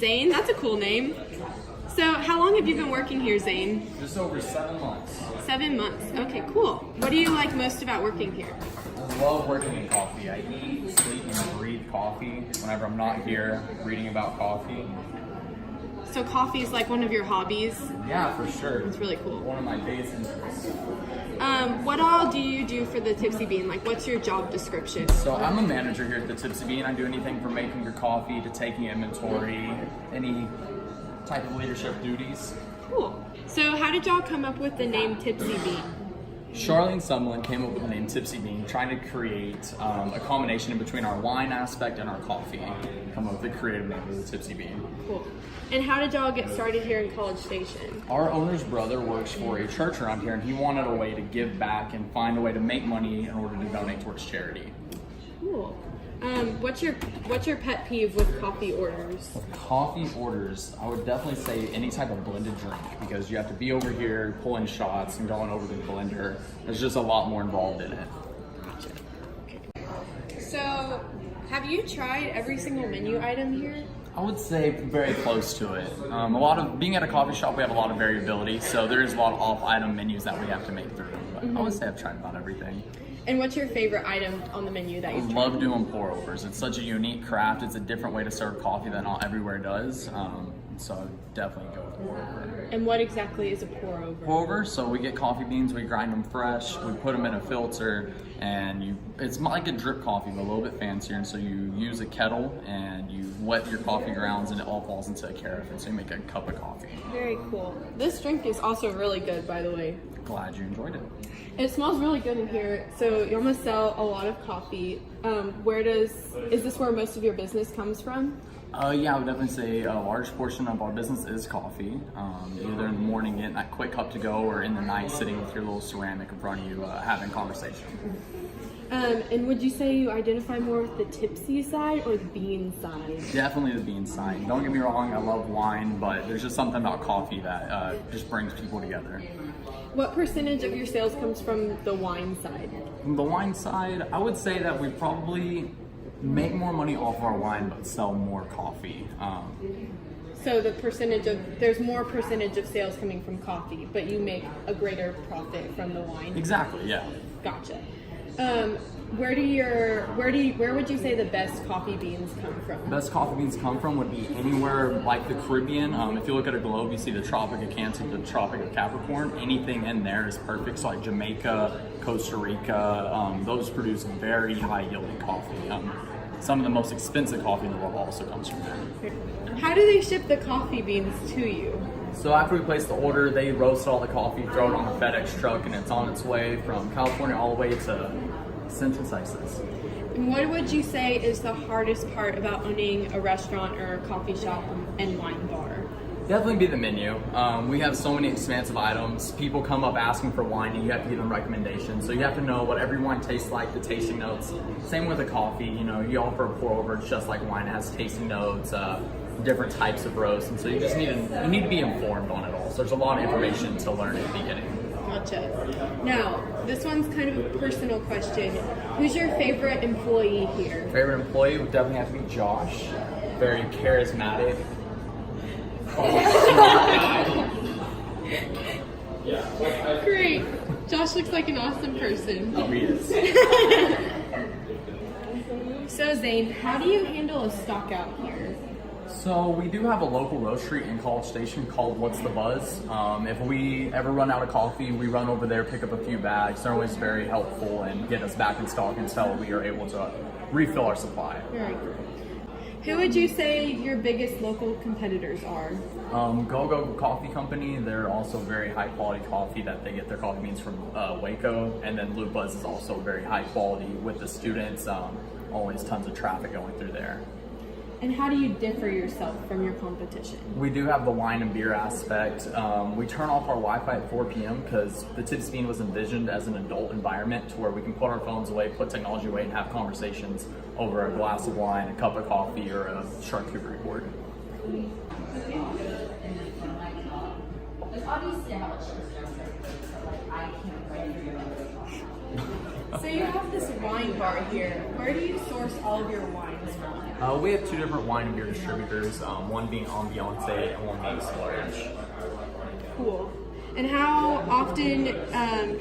Zane, that's a cool name. So how long have you been working here, Zane? Just over 7 months. 7 months. Okay, cool. What do you like most about working here? I love working in coffee. I eat, sleep, and breathe coffee. Whenever I'm not here, reading about coffee. So coffee is like one of your hobbies? Yeah, for sure. It's really cool. One of my biggest interests. What all do you do for the Tipsy Bean? Like, what's your job description? So I'm a manager here at the Tipsy Bean. I do anything from making your coffee to taking inventory, any type of leadership duties. Cool. So how did y'all come up with the name Tipsy Bean? Charlene Sumlin came up with the name Tipsy Bean, trying to create a combination in between our wine aspect and our coffee. Come up with the creative name of the Tipsy Bean. Cool. And how did y'all get started here in College Station? Our owner's brother works for a church around here, and he wanted a way to give back and find a way to make money in order to donate towards charity. Cool. What's your pet peeve with coffee orders? With coffee orders, I would definitely say any type of blended drink, because you have to be over here pulling shots and going over the blender. There's just a lot more involved in it. Gotcha. Okay. So, have you tried every single menu item here? I would say very close to it. A lot of being at a coffee shop, we have a lot of variability, so there's a lot of off-item menus that we have to make through. But I would say I've tried about everything. And what's your favorite item on the menu that you've I tried? love doing pour-overs. It's such a unique craft. It's a different way to serve coffee that not everywhere does. So I would definitely go with pour-over. And what exactly is a pour-over? Pour-over, so we get coffee beans, we grind them fresh, we put them in a filter, and it's like a drip coffee, but a little bit fancier. And so you use a kettle and you wet your coffee grounds, and it all falls into a carafe, and so you make a cup of coffee. Very cool. This drink is also really good, by the way. Glad you enjoyed it. It smells really good in here. So you almost sell a lot of coffee. Is this where most of your business comes from? Yeah, I would definitely say a large portion of our business is coffee. Either in the morning getting that quick cup to go, or in the night sitting with your little ceramic in front of you having conversation. And would you say you identify more with the tipsy side or the bean side? Definitely the bean side. Don't get me wrong, I love wine, but there's just something about coffee that just brings people together. What percentage of your sales comes from the wine side? From the wine side, I would say that we probably make more money off of our wine, but sell more coffee. So there's more percentage of sales coming from coffee, but you make a greater profit from the wine? Exactly, yeah. Gotcha. Where would you say the best coffee beans come from? Best coffee beans come from would be anywhere like the Caribbean. If you look at a globe, you see the Tropic of Cancer, the Tropic of Capricorn. Anything in there is perfect. So like Jamaica, Costa Rica, those produce very high yielding coffee. Some of the most expensive coffee in the world also comes from there. How do they ship the coffee beans to you? So after we place the order, they roast all the coffee, throw it on the FedEx truck, and it's on its way from California all the way to Central Texas. And what would you say is the hardest part about owning a restaurant or a coffee shop and wine bar? Definitely be the menu. We have so many expansive items. People come up asking for wine, and you have to give them recommendations. So you have to know what every wine tastes like, the tasting notes. Same with a coffee. You offer a pour over, it's just like wine. It has tasting notes, different types of roast, and so you just need to be informed on it all. So there's a lot of information to learn at the beginning. Gotcha. Now, this one's kind of a personal question. Who's your favorite employee here? Favorite employee would definitely have to be Josh. Very charismatic. Great. Josh looks like an awesome person. Oh, he is. So Zane, how do you handle a stock out here? So we do have a local roastery in College Station called What's the Buzz. If we ever run out of coffee, we run over there, pick up a few bags. They're always very helpful and get us back in stock until we are able to refill our supply. Very good. Who would you say your biggest local competitors are? Go Coffee Company. They're also very high quality coffee that they get their coffee beans from Waco. And then Blue Buzz is also very high quality with the students. Always tons of traffic going through there. And how do you differ yourself from your competition? We do have the wine and beer aspect. We turn off our Wi-Fi at 4 p.m. because the Tipsy Bean was envisioned as an adult environment to where we can put our phones away, put technology away, and have conversations over a glass of wine, a cup of coffee, or a charcuterie board. So you have this wine bar here. Where do you source all of your wines wines from? We have two different wine and beer distributors, one being Ambiance and one being Splurge. Cool. And how often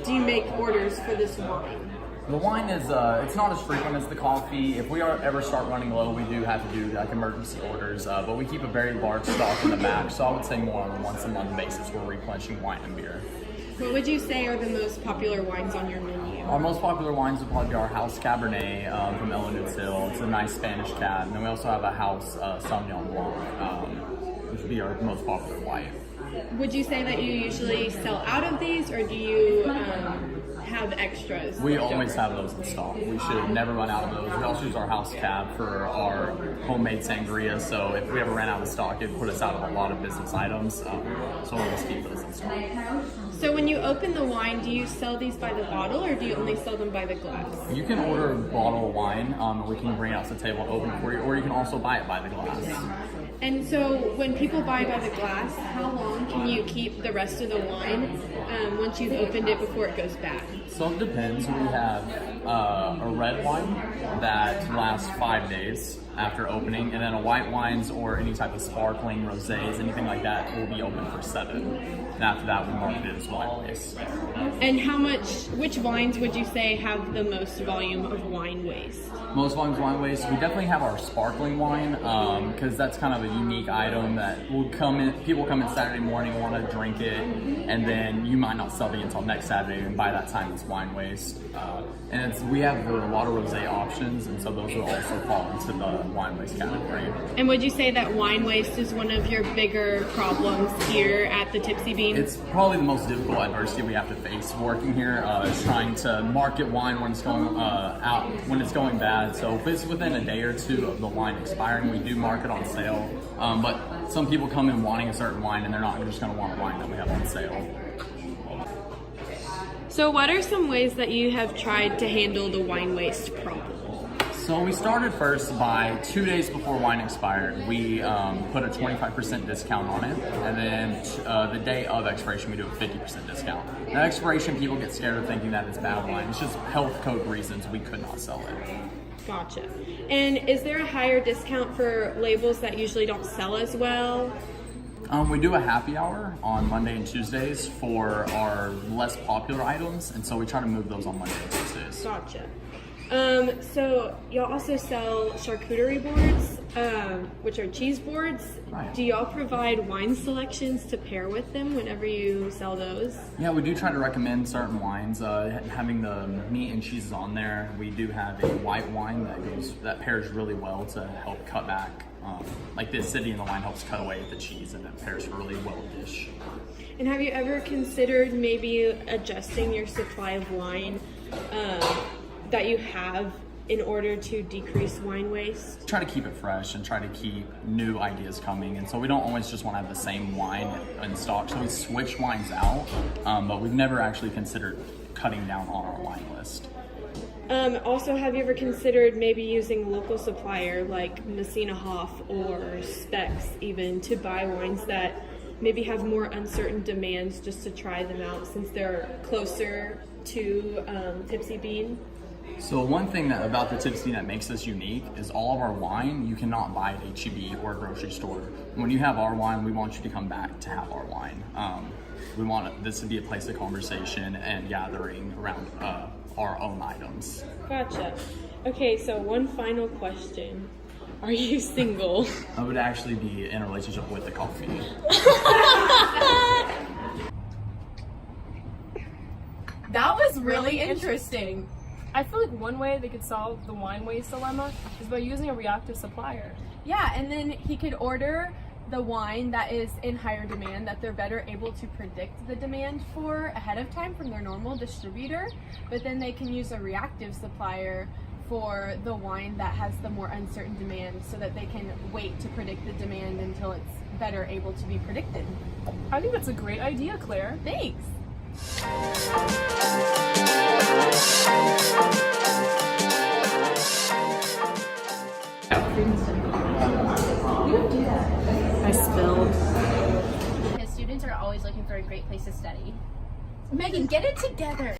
do you make orders for this wine? The wine is, it's not as frequent as the coffee. If we ever start running low, we do have to do like emergency orders, but we keep a very large stock in the back, so I would say more on a once-a-month basis we're replenishing wine and beer. What would you say are the most popular wines on your menu? Our most popular wines would probably be our House Cabernet from Hill. It's a nice Spanish cab, and then we also have a House Sauvignon Blanc, which would be our most popular white. Would you say that you usually sell out of these, or do you have extras? We always have those in stock. We should never run out of those. We also use our house cab for our homemade sangria, so if we ever ran out of stock, it'd put us out of a lot of business items, so we always keep those in stock. So when you open the wine, do you sell these by the bottle, or do you only sell them by the glass? You can order a bottle of wine, and we can bring it out to the table and open it for you, or you can also buy it by the glass. And so when people buy by the glass, how long can you keep the rest of the wine once you've opened it before it goes bad? So it depends. We have a red wine that lasts 5 days after opening, and then a white wines or any type of sparkling rosés, anything like that, will be open for 7. And after that, we market it as wine waste. And which wines would you say have the most volume of wine waste? Most volumes of wine waste, we definitely have our sparkling wine, because that's kind of a unique item that will come in. People come in Saturday morning and want to drink it, and then you might not sell it until next Saturday, and by that time it's wine waste. And we have a lot of rosé options, and so those will also fall into the wine waste category. And would you say that wine waste is one of your bigger problems here at the Tipsy Bean? It's probably the most difficult adversity we have to face working here, is trying to market wine when it's going out, when it's going bad. So if it's within a day or two of the wine expiring, we do market on sale. But some people come in wanting a certain wine, and they're not just going to want a wine that we have on sale. So what are some ways that you have tried to handle the wine waste problem? So we started first by 2 days before wine expired. We put a 25% discount on it, and then the day of expiration we do a 50% discount. At expiration, people get scared of thinking that it's bad wine. It's just health code reasons we could not sell it. Gotcha. And is there a higher discount for labels that usually don't sell as well? We do a happy hour on Monday and Tuesdays for our less popular items, and so we try to move those on Monday and Tuesdays. Gotcha. So y'all also sell charcuterie boards, which are cheese boards. Right. Do y'all provide wine selections to pair with them whenever you sell those? Yeah, we do try to recommend certain wines, having the meat and cheeses on there. We do have a white wine that pairs really well to help cut back. Like the acidity in the wine helps cut away the cheese, and it pairs really well with dish. And have you ever considered maybe adjusting your supply of wine that you have in order to decrease wine waste? Try to keep it fresh and try to keep new ideas coming, and so we don't always just want to have the same wine in stock, so we switch wines out, but we've never actually considered cutting down on our wine list. Also, have you ever considered maybe using a local supplier like Messina Hoff or Specs even to buy wines that maybe have more uncertain demands, just to try them out since they're closer to Tipsy Bean? So one thing about the Tipsy Bean that makes us unique is all of our wine you cannot buy at H-E-B or a grocery store. When you have our wine, we want you to come back to have our wine. We want this to be a place of conversation and gathering around our own items. Gotcha. Okay, so one final question. Are you single? I would actually be in a relationship with the coffee. That was really interesting. I feel like one way they could solve the wine waste dilemma is by using a reactive supplier. Yeah, and then he could order the wine that is in higher demand, that they're better able to predict the demand for ahead of time from their normal distributor, but then they can use a reactive supplier for the wine that has the more uncertain demand, so that they can wait to predict the demand until it's better able to be predicted. I think that's a great idea, Claire. Thanks. I spilled. Because students are always looking for a great place to study. Megan, get it together.